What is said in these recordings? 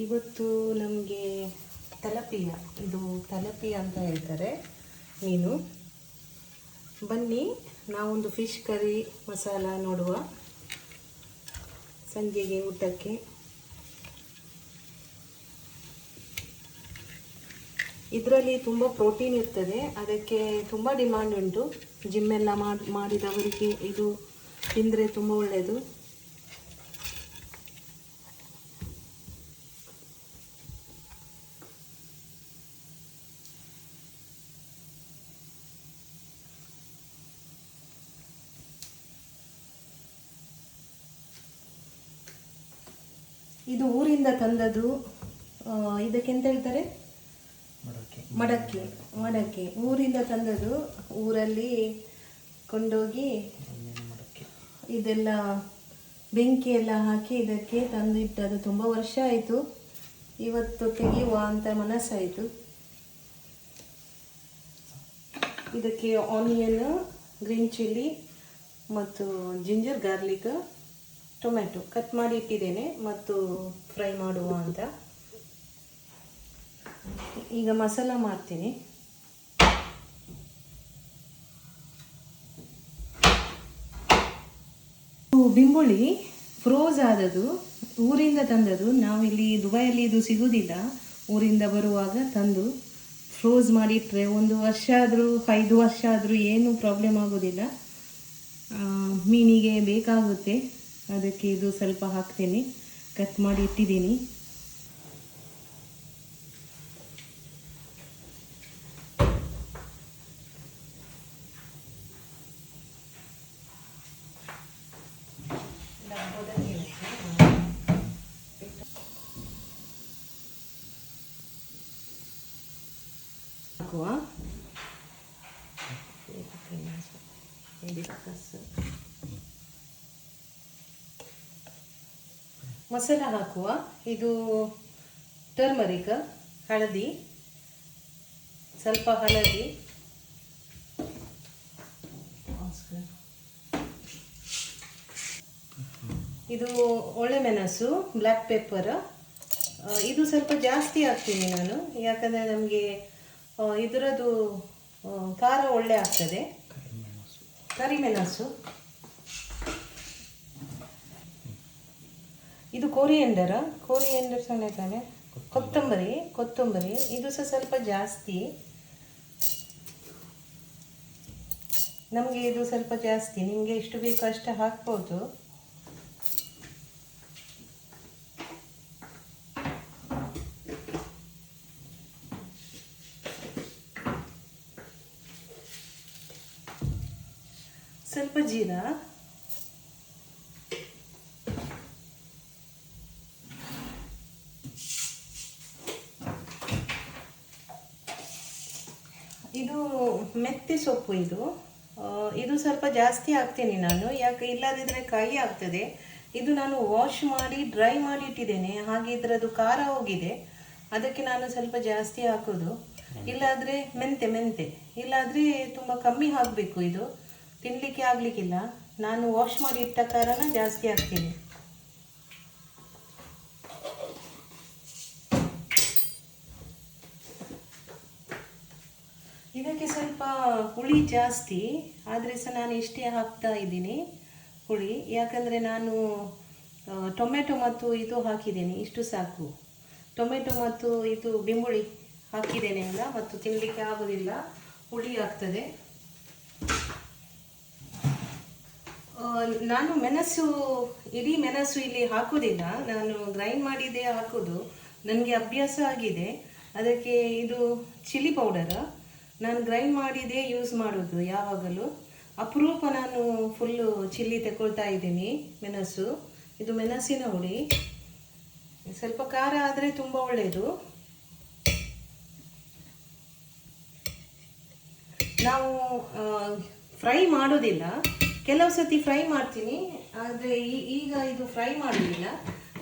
ಇವತ್ತು ನಮಗೆ ತಲಪಿಯ, ಇದು ತಲಪಿಯ ಅಂತ ಹೇಳ್ತಾರೆ ಮೀನು. ಬನ್ನಿ ನಾವೊಂದು ಫಿಶ್ ಕರಿ ಮಸಾಲ ನೋಡುವ ಸಂಜೆಗೆ ಊಟಕ್ಕೆ. ಇದರಲ್ಲಿ ತುಂಬ ಪ್ರೋಟೀನ್ ಇರ್ತದೆ, ಅದಕ್ಕೆ ತುಂಬ ಡಿಮಾಂಡ್ ಉಂಟು. ಜಿಮ್ ಎಲ್ಲ ಮಾಡಿದವರಿಗೆ ಇದು ತಿಂದರೆ ತುಂಬ ಒಳ್ಳೆಯದು. ಇದು ಊರಿಂದ ತಂದದ್ದು. ಇದಕ್ಕೆಂತ ಹೇಳ್ತಾರೆ? ಮಡಕೆ. ಊರಿಂದ ತಂದದ್ದು. ಊರಲ್ಲಿ ಕೊಂಡೋಗಿ ಇದೆಲ್ಲ ಬೆಂಕಿ ಎಲ್ಲ ಹಾಕಿ ಇದಕ್ಕೆ ತಂದಿಟ್ಟದು. ತುಂಬ ವರ್ಷ ಆಯಿತು, ಇವತ್ತು ತೆಗೆಯುವ ಅಂತ ಮನಸ್ಸಾಯಿತು. ಇದಕ್ಕೆ ಆನಿಯನ್, ಗ್ರೀನ್ ಚಿಲ್ಲಿ ಮತ್ತು ಜಿಂಜರ್ ಗಾರ್ಲಿಕ್, ಟೊಮ್ಯಾಟೊ ಕಟ್ ಮಾಡಿ ಇಟ್ಟಿದ್ದೇನೆ ಮತ್ತು ಫ್ರೈ ಮಾಡುವ ಅಂತ. ಈಗ ಮಸಾಲ ಮಾಡ್ತೀನಿ. ಬಿಂಬುಳಿ ಫ್ರೋಜ್ ಆದದ್ದು, ಊರಿಂದ ತಂದದ್ದು. ನಾವಿಲ್ಲಿ ದುಬೈಯಲ್ಲಿ ಇದು ಸಿಗೋದಿಲ್ಲ. ಊರಿಂದ ಬರುವಾಗ ತಂದು ಫ್ರೋಜ್ ಮಾಡಿಟ್ರೆ 1 ವರ್ಷ ಆದರೂ 5 ವರ್ಷ ಆದರೂ ಏನೂ ಪ್ರಾಬ್ಲಮ್ ಆಗೋದಿಲ್ಲ. ಮೀನಿಗೆ ಬೇಕಾಗುತ್ತೆ, ಅದಕ್ಕೆ ಇದು ಸ್ವಲ್ಪ ಹಾಕ್ತೇನೆ. ಕಟ್ ಮಾಡಿ ಇಟ್ಟಿದ್ದೀನಿ. ಹಾಕುವ ಮಸಾಲ ಹಾಕುವ. ಇದು ಟರ್ಮರಿಕ್, ಹಳದಿ, ಸ್ವಲ್ಪ ಹಳದಿ, ಇದು ಒಳ್ಳೆ ಮೆಣಸು, ಬ್ಲ್ಯಾಕ್ ಪೆಪ್ಪರ್. ಇದು ಸ್ವಲ್ಪ ಜಾಸ್ತಿ ಹಾಕ್ತೀನಿ ನಾನು, ಯಾಕಂದರೆ ನಮಗೆ ಇದರದ್ದು ಖಾರ ಒಳ್ಳೆ ಆಗ್ತದೆ. ಕರಿಮೆಣಸು. ಇದು ಕೊರಿಯಂಡರ್ ಸಣ್ಣ ತಾನೆ. ಕೊತ್ತಂಬರಿ ಇದು ಸಹ ಸ್ವಲ್ಪ ಜಾಸ್ತಿ. ನಮಗೆ ಇದು ಸ್ವಲ್ಪ ಜಾಸ್ತಿ, ನಿಮಗೆ ಎಷ್ಟು ಬೇಕು ಅಷ್ಟು ಹಾಕ್ಬೋದು. ಸ್ವಲ್ಪ ಜೀರಾ, ಇದು ಮೆಂತ್ಯ ಸೊಪ್ಪು. ಇದು ಸ್ವಲ್ಪ ಜಾಸ್ತಿ ಹಾಕ್ತೀನಿ ನಾನು, ಯಾಕೆ ಇಲ್ಲದಿದ್ದರೆ ಕಹಿ ಆಗ್ತದೆ. ಇದು ನಾನು ವಾಶ್ ಮಾಡಿ ಡ್ರೈ ಮಾಡಿ ಇಟ್ಟಿದ್ದೇನೆ, ಹಾಗೆ ಇದರದ್ದು ಖಾರ ಹೋಗಿದೆ, ಅದಕ್ಕೆ ನಾನು ಸ್ವಲ್ಪ ಜಾಸ್ತಿ ಹಾಕೋದು. ಇಲ್ಲಾದರೆ ಮೆಂತೆ ಇಲ್ಲಾದರೆ ತುಂಬ ಕಮ್ಮಿ ಹಾಕಬೇಕು. ಇದು ತಿನ್ನಲಿಕ್ಕೆ ಆಗಲಿಕ್ಕಿಲ್ಲ. ನಾನು ವಾಶ್ ಮಾಡಿ ಇಟ್ಟ ಕಾರಣ ಜಾಸ್ತಿ ಹಾಕ್ತೀನಿ. ಇದಕ್ಕೆ ಸ್ವಲ್ಪ ಹುಳಿ ಜಾಸ್ತಿ, ಆದರೆ ಸಹ ನಾನು ಇಷ್ಟೇ ಹಾಕ್ತಾ ಇದ್ದೀನಿ ಹುಳಿ, ಯಾಕಂದರೆ ನಾನು ಟೊಮೆಟೊ ಮತ್ತು ಇದು ಹಾಕಿದ್ದೇನೆ, ಇಷ್ಟು ಸಾಕು. ಟೊಮೆಟೊ ಮತ್ತು ಇದು ಬಿಂಬುಳಿ ಹಾಕಿದ್ದೇನೆ ಅಲ್ಲ, ಮತ್ತು ತಿನ್ನಲಿಕ್ಕೆ ಆಗೋದಿಲ್ಲ, ಹುಳಿ ಆಗ್ತದೆ. ನಾನು ಇಡೀ ಮೆಣಸು ಇಲ್ಲಿ ಹಾಕೋದಿಲ್ಲ, ನಾನು ಗ್ರೈಂಡ್ ಮಾಡಿದ್ದೇ ಹಾಕೋದು. ನನಗೆ ಅಭ್ಯಾಸ ಆಗಿದೆ. ಅದಕ್ಕೆ ಇದು ಚಿಲ್ಲಿ ಪೌಡರ್ ನಾನು ಗ್ರೈಂಡ್ ಮಾಡಿದೇ ಯೂಸ್ ಮಾಡೋದು ಯಾವಾಗಲೂ. ಅಪರೂಪ ನಾನು ಫುಲ್ಲು ಚಿಲ್ಲಿ ತಗೊಳ್ತಾ ಇದ್ದೀನಿ. ಮೆಣಸು, ಇದು ಮೆಣಸಿನ ಹುಳಿ. ಸ್ವಲ್ಪ ಖಾರ ಆದರೆ ತುಂಬ ಒಳ್ಳೆಯದು. ನಾವು ಫ್ರೈ ಮಾಡೋದಿಲ್ಲ, ಕೆಲವು ಸತಿ ಫ್ರೈ ಮಾಡ್ತೀನಿ, ಆದರೆ ಈಗ ಇದು ಫ್ರೈ ಮಾಡೋದಿಲ್ಲ.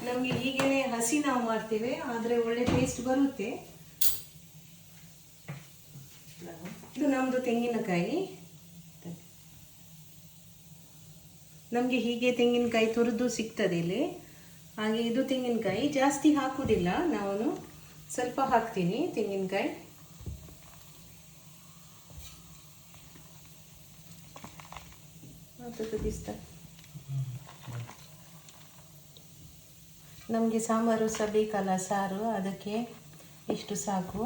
ನಮಗೆ ಹೀಗೇ ಹಸಿ ನಾವು ಮಾಡ್ತೇವೆ, ಆದರೆ ಒಳ್ಳೆ ಟೇಸ್ಟ್ ಬರುತ್ತೆ. ಇದು ನಮ್ಮದು ತೆಂಗಿನಕಾಯಿ. ನಮಗೆ ಹೀಗೆ ತೆಂಗಿನಕಾಯಿ ತುರಿದು ಸಿಗ್ತದೆ ಇಲ್ಲಿ. ಹಾಗೆ ಇದು ತೆಂಗಿನಕಾಯಿ ಜಾಸ್ತಿ ಹಾಕುವುದಿಲ್ಲ, ನಾನು ಸ್ವಲ್ಪ ಹಾಕ್ತೀನಿ ತೆಂಗಿನಕಾಯಿ. ನಮಗೆ ಸಾಂಬಾರು ಸಹ ಬೇಕಲ್ಲ, ಸಾರು, ಅದಕ್ಕೆ ಇಷ್ಟು ಸಾಕು.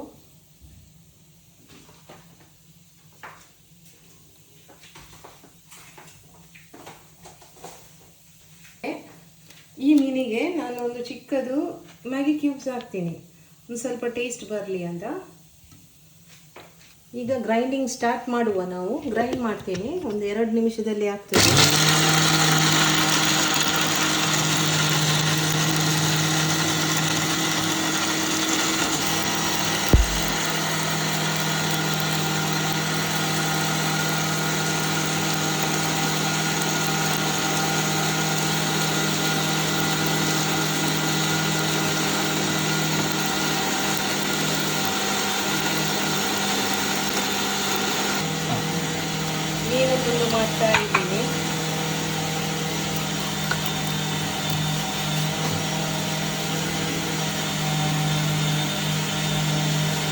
ಈ ಮೀನಿಗೆ ನಾನು ಒಂದು ಚಿಕ್ಕದು ಮ್ಯಾಗಿ ಕ್ಯೂಬ್ಸ್ ಹಾಕ್ತೀನಿ, ಒಂದು ಸ್ವಲ್ಪ ಟೇಸ್ಟ್ ಬರಲಿ ಅಂತ. ಈಗ ಗ್ರೈಂಡಿಂಗ್ ಸ್ಟಾರ್ಟ್ ಮಾಡುವ. ನಾವು ಗ್ರೈಂಡ್ ಮಾಡ್ತೀನಿ, ಒಂದು 2 ನಿಮಿಷದಲ್ಲಿ ಆಗ್ತದೆ. ಮೀನು ತುಂಡು ಮಾಡ್ತಾ ಇದ್ದೀನಿ.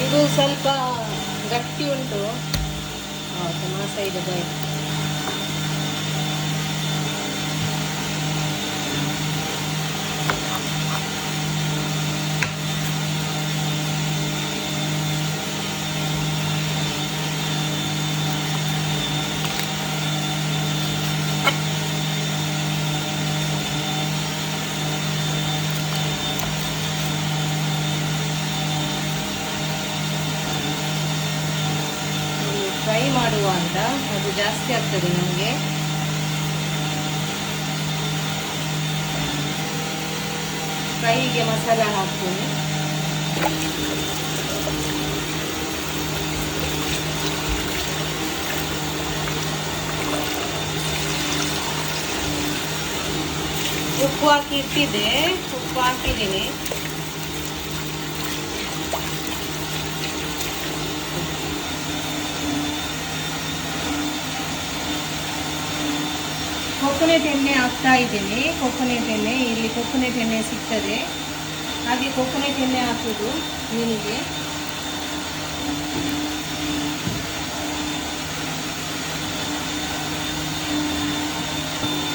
ಇದು ಸ್ವಲ್ಪ ಗಟ್ಟಿ ಉಂಟು. ಮಾಸ ಇದೆ ಬಾಯ್. ಫ್ರೈ ಮಾಡುವ ಅಂತ, ಅದು ಜಾಸ್ತಿ ಆಗ್ತದೆ ನಮಗೆ. ಫ್ರೈಗೆ ಮಸಾಲ ಹಾಕ್ತೀನಿ. ಉಪ್ಪು ಹಾಕಿ ಇಟ್ಟಿದ್ದೆ, ಉಪ್ಪು ಹಾಕಿದ್ದೀನಿ. ಕೊಕೊನೆಟ್ ಎಣ್ಣೆ ಹಾಕ್ತಾ ಇದ್ದೀನಿ. ಕೊಕೊನೆಟ್ ಎಣ್ಣೆ, ಇಲ್ಲಿ ಕೊಕೊನೆಟ್ ಎಣ್ಣೆ ಸಿಗ್ತದೆ, ಹಾಗೆ ಕೊಕೊನೆಟ್ ಎಣ್ಣೆ ಹಾಕೋದು ಮೀನಿಗೆ.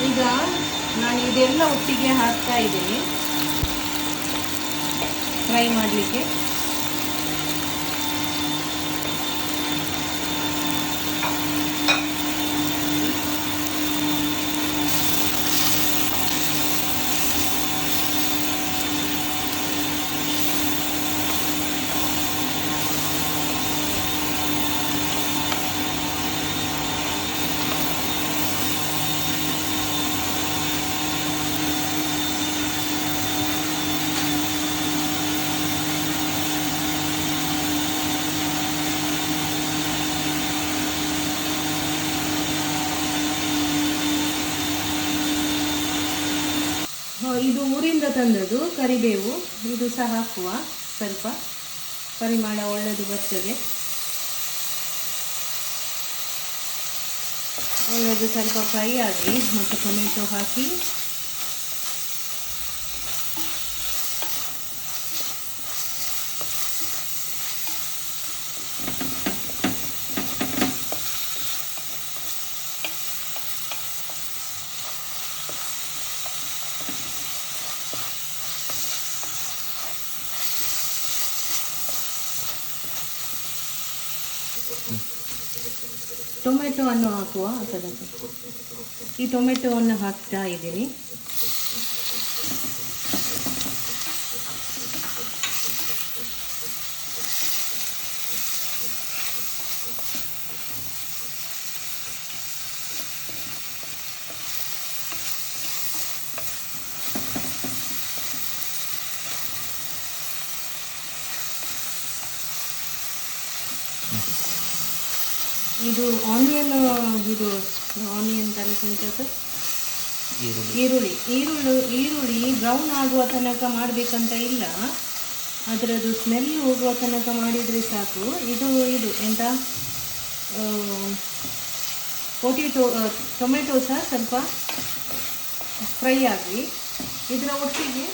ಈಗ ನಾನು ಇದೆಲ್ಲ ಒಟ್ಟಿಗೆ ಹಾಕ್ತಾ ಇದ್ದೀನಿ ಫ್ರೈ ಮಾಡಲಿಕ್ಕೆ. ಇದು ಊರಿಂದ ತಂದದ್ದು ಕರಿಬೇವು, ಇದು ಸಹ ಹಾಕುವ. ಸ್ವಲ್ಪ ಪರಿಮಳ ಒಳ್ಳೆಯದು ಬರ್ತದೆ. ಒಳ್ಳೆಯದು ಸ್ವಲ್ಪ ಫ್ರೈ ಆಗಿ ಮತ್ತು ಟೊಮೆಟೊ ಹಾಕಿ ಟೊಮೆಟೊವನ್ನು ಹಾಕುವ. ಅದಕ್ಕೆ ಈ ಟೊಮೆಟೊವನ್ನು ಹಾಕ್ತಾ ಇದ್ದೀನಿ. ಇದು ಆನಿಯನ್ ತಲೆ ಈರುಳ್ಳಿ ಬ್ರೌನ್ ಆಗುವ ತನಕ ಮಾಡಬೇಕಂತ ಇಲ್ಲ, ಅದರದ್ದು ಸ್ಮೆಲ್ ಹೋಗುವ ತನಕ ಮಾಡಿದರೆ ಸಾಕು. ಇದು ಎಂತ ಟೊಮೆಟೊ ಸಹ ಸ್ವಲ್ಪ ಫ್ರೈ ಆಗಿ ಇದರ ಒಟ್ಟಿಗೆ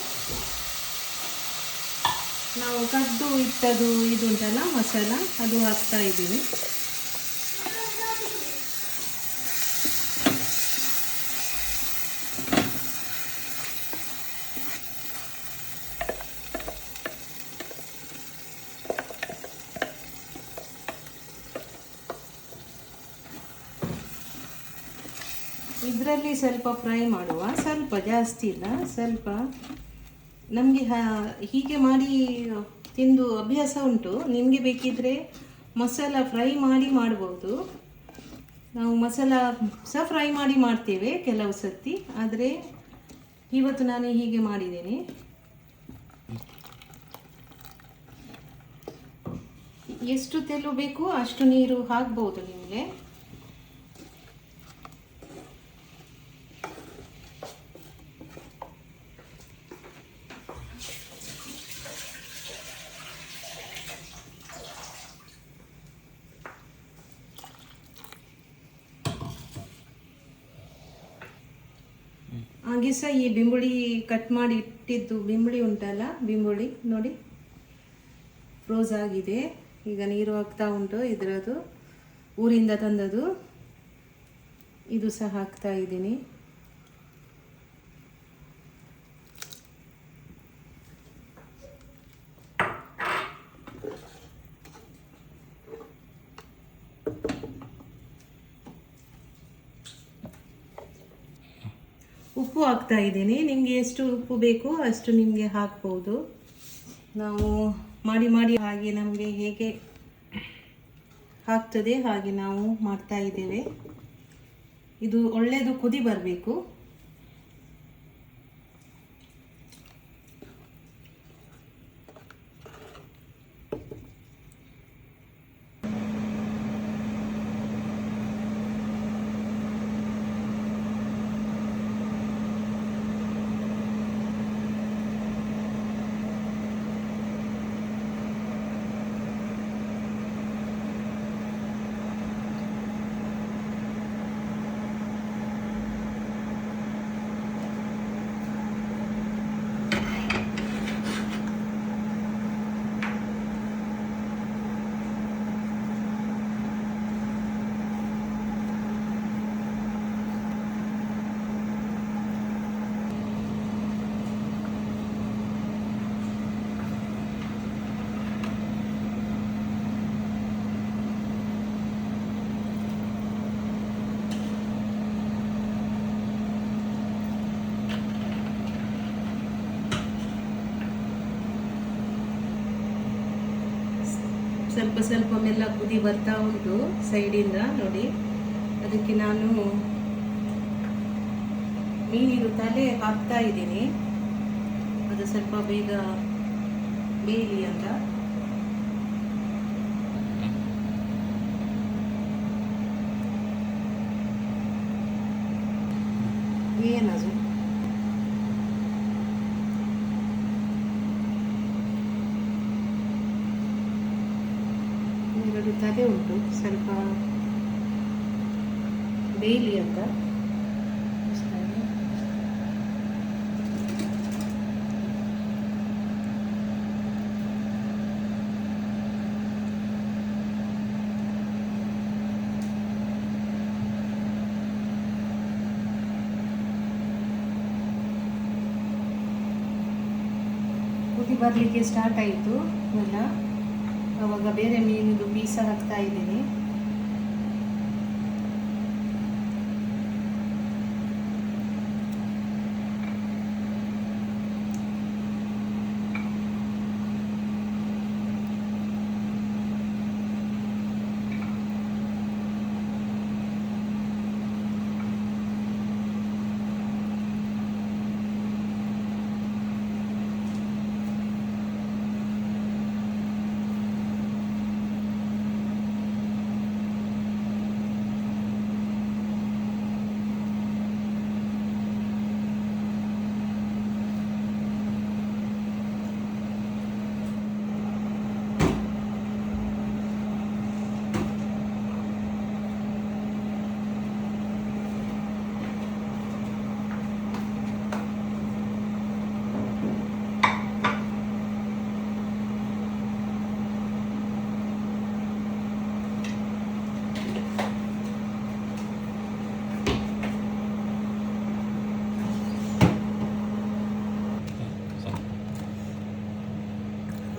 ನಾವು ಕದ್ದು ಇಟ್ಟದು ಇದು ಉಂಟಲ್ಲ ಮಸಾಲ, ಅದು ಹಾಕ್ತಾ ಇದ್ದೀನಿ. ಇದರಲ್ಲಿ ಸ್ವಲ್ಪ ಫ್ರೈ ಮಾಡುವ, ಸ್ವಲ್ಪ ಜಾಸ್ತಿ ಇಲ್ಲ, ಸ್ವಲ್ಪ. ನಮಗೆ ಹೀಗೆ ಮಾಡಿ ತಿಂದು ಅಭ್ಯಾಸ ಉಂಟು. ನಿಮಗೆ ಬೇಕಿದ್ರೆ ಮಸಾಲ ಫ್ರೈ ಮಾಡಿ ಮಾಡ್ಬೋದು. ನಾವು ಮಸಾಲ ಸಹ ಫ್ರೈ ಮಾಡಿ ಮಾಡ್ತೇವೆ ಕೆಲವು ಸರ್ತಿ, ಆದರೆ ಇವತ್ತು ನಾನು ಹೀಗೆ ಮಾಡಿದ್ದೇನೆ. ಎಷ್ಟು ತೆಲು ಬೇಕು ಅಷ್ಟು ನೀರು ಹಾಕ್ಬೋದು ನಿಮಗೆ. ಹಾಗೆ ಸಹ ಈ ಬೆಂಬುಳಿ ಕಟ್ ಮಾಡಿ ಇಟ್ಟಿದ್ದು ಬೆಂಬುಳಿ ಉಂಟಲ್ಲ, ಬೆಂಬುಳಿ ನೋಡಿ ಫ್ರೋಸ್ ಆಗಿದೆ. ಈಗ ನೀರು ಹಾಕ್ತಾ ಉಂಟು. ಇದರದು ಊರಿಂದ ತಂದದು, ಇದು ಸಹ ಹಾಕ್ತಾ ಇದ್ದೀನಿ. ಉಪ್ಪು ಹಾಕ್ತಾ ಇದ್ದೀನಿ. ನಿಮಗೆ ಎಷ್ಟು ಉಪ್ಪು ಬೇಕು ಅಷ್ಟು ನಿಮಗೆ ಹಾಕ್ಬೋದು. ನಾವು ಮಾಡಿ ಮಾಡಿ ಹಾಗೆ ನಮಗೆ ಹೇಗೆ ಆಗ್ತದೆ ಹಾಗೆ ನಾವು ಮಾಡ್ತಾ ಇದ್ದೇವೆ. ಇದು ಒಳ್ಳೆಯದು ಕುದಿ ಬರಬೇಕು. ಸ್ವಲ್ಪ ಸ್ವಲ್ಪ ಮೆಲ್ಲ ಕುದಿ ಬರ್ತಾ ಉಂಟು ಸೈಡಿಂದ ನೋಡಿ. ಅದಕ್ಕೆ ನಾನು ಮೀನಿದು ತಲೆ ಹಾಕ್ತಾ ಇದ್ದೀನಿ, ಅದು ಸ್ವಲ್ಪ ಬೇಗ ಬೇಯಲಿ ಅಂತ. ಏನದು ತಲೆ ಉಂಟು, ಸ್ವಲ್ಪ ಬೇಯಲಿ ಅಂತ. ಕುದಿ ಬರಲಿಕ್ಕೆ ಸ್ಟಾರ್ಟ್ ಆಯಿತು ಎಲ್ಲ. ಆವಾಗ ಬೇರೆ ಮೀನಿದು ಪೀಸ ಹಾಕ್ತಾ ಇದ್ದೀನಿ.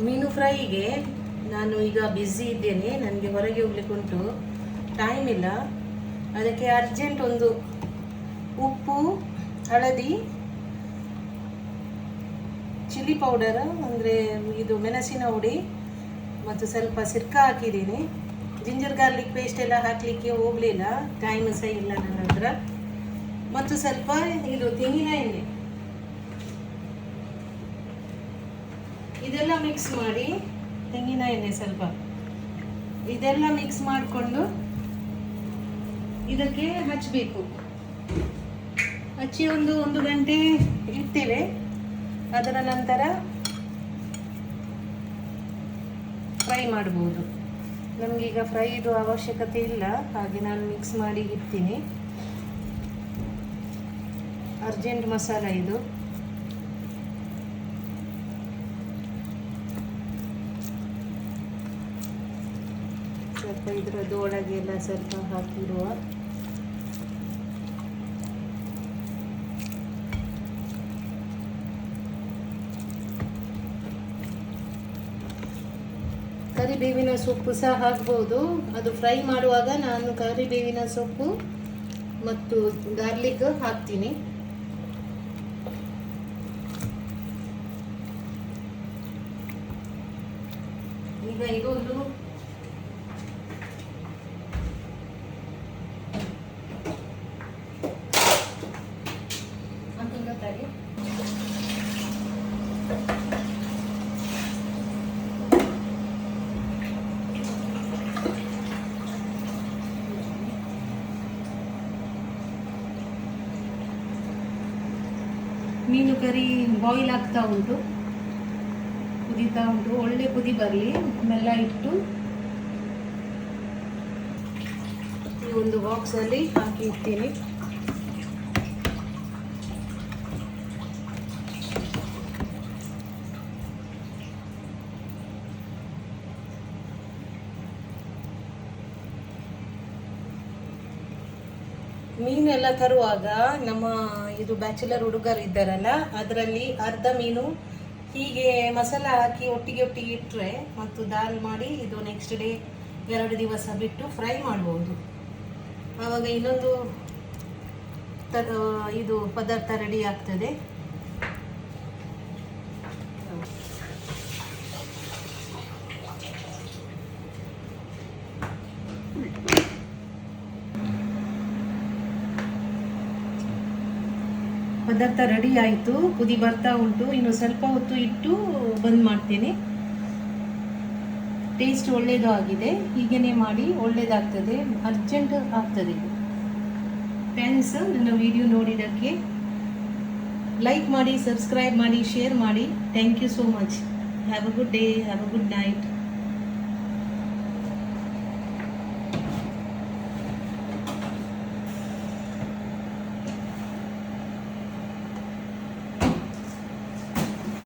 ಮೀನು ಫ್ರೈಗೆ ನಾನು ಈಗ ಬ್ಯುಸಿ ಇದ್ದೇನೆ, ನನಗೆ ಹೊರಗೆ ಹೋಗ್ಲಿಕ್ಕೆ ಉಂಟು, ಟೈಮ್ ಇಲ್ಲ. ಅದಕ್ಕೆ ಅರ್ಜೆಂಟ್ ಒಂದು ಉಪ್ಪು, ಹಳದಿ, ಚಿಲ್ಲಿ ಪೌಡರ್ ಅಂದರೆ ಇದು ಮೆಣಸಿನ ಹುಡಿ ಮತ್ತು ಸ್ವಲ್ಪ ಸಿರ್ಕ ಹಾಕಿದ್ದೀನಿ. ಜಿಂಜರ್ ಗಾರ್ಲಿಕ್ ಪೇಸ್ಟ್ ಎಲ್ಲ ಹಾಕಲಿಕ್ಕೆ ಹೋಗಲಿಲ್ಲ, ಟೈಮ್ ಸಹ ಇಲ್ಲ ನನ್ನ ಹತ್ರ. ಮತ್ತು ಸ್ವಲ್ಪ ಇದು ತೆಂಗಿನ ಎಣ್ಣೆ, ಇದೆಲ್ಲ ಮಿಕ್ಸ್ ಮಾಡಿ, ತೆಂಗಿನ ಎಣ್ಣೆ ಸ್ವಲ್ಪ ಇದೆಲ್ಲ ಮಿಕ್ಸ್ ಮಾಡಿಕೊಂಡು ಇದಕ್ಕೆ ಹಚ್ಚಬೇಕು. ಹಚ್ಚಿ ಒಂದು ಗಂಟೆ ಇಡ್ತೇವೆ. ಅದರ ನಂತರ ಫ್ರೈ ಮಾಡ್ಬೋದು. ನಮಗೀಗ ಫ್ರೈದು ಅವಶ್ಯಕತೆ ಇಲ್ಲ, ಹಾಗೆ ನಾನು ಮಿಕ್ಸ್ ಮಾಡಿ ಇಡ್ತೀನಿ. ಅರ್ಜೆಂಟ್ ಮಸಾಲ ಇದು. ಸ್ವಲ್ಪ ಇದರದ್ದು ಒಳಗೆಲ್ಲ ಸ್ವಲ್ಪ ಹಾಕಿರುವ ಕರಿಬೇವಿನ ಸೊಪ್ಪು ಸಹ ಹಾಕ್ಬೋದು. ಅದು ಫ್ರೈ ಮಾಡುವಾಗ ನಾನು ಕರಿಬೇವಿನ ಸೊಪ್ಪು ಮತ್ತು ಗಾರ್ಲಿಕ್ ಹಾಕ್ತೀನಿ. ಈಗ ಇದೊಂದು ಮೀನು ಕರಿ ಬಾಯ್ಲ್ ಆಗ್ತಾ ಉಂಟು, ಕುದೀತಾ ಉಂಟು. ಒಳ್ಳೆ ಕುದಿ ಬರಲಿ, ಬೆಲ್ಲ ಇಟ್ಟು ಈ ಒಂದು ಬಾಕ್ಸಲ್ಲಿ ಹಾಕಿ ಇಡ್ತೀನಿ. ಮೀನೆಲ್ಲ ತರುವಾಗ ನಮ್ಮ ಇದು ಬ್ಯಾಚುಲರ್ ಹುಡುಗರು ಇದ್ದಾರಲ್ಲ, ಅದರಲ್ಲಿ ಅರ್ಧ ಮೀನು ಹೀಗೆ ಮಸಾಲ ಹಾಕಿ ಒಟ್ಟಿಗೆ ಇಟ್ಟರೆ ಮತ್ತು ದಾಲ್ ಮಾಡಿ ಇದು ನೆಕ್ಸ್ಟ್ ಡೇ 2 ದಿವಸ ಬಿಟ್ಟು ಫ್ರೈ ಮಾಡ್ಬೋದು. ಆವಾಗ ಇನ್ನೊಂದು ಇದು ಪದಾರ್ಥ ರೆಡಿ ಆಗ್ತದೆ. ಪದಾರ್ಥ ರೆಡಿ ಆಯಿತು, ಕುದಿ ಬರ್ತಾ ಉಂಟು. ಇನ್ನು ಸ್ವಲ್ಪ ಹೊತ್ತು ಇಟ್ಟು ಬಂದ್ ಮಾಡ್ತೇನೆ. ಟೇಸ್ಟ್ ಒಳ್ಳೆಯದು ಆಗಿದೆ. ಹೀಗೇನೆ ಮಾಡಿ, ಒಳ್ಳೆಯದಾಗ್ತದೆ, ಅರ್ಜೆಂಟ್ ಆಗ್ತದೆ. ಥ್ಯಾಂಕ್ಸ್ ನನ್ನ ವಿಡಿಯೋ ನೋಡಿದ್ದಕ್ಕೆ. ಲೈಕ್ ಮಾಡಿ, ಸಬ್ಸ್ಕ್ರೈಬ್ ಮಾಡಿ, ಶೇರ್ ಮಾಡಿ. Thank you so much. Have a good day, have a good night.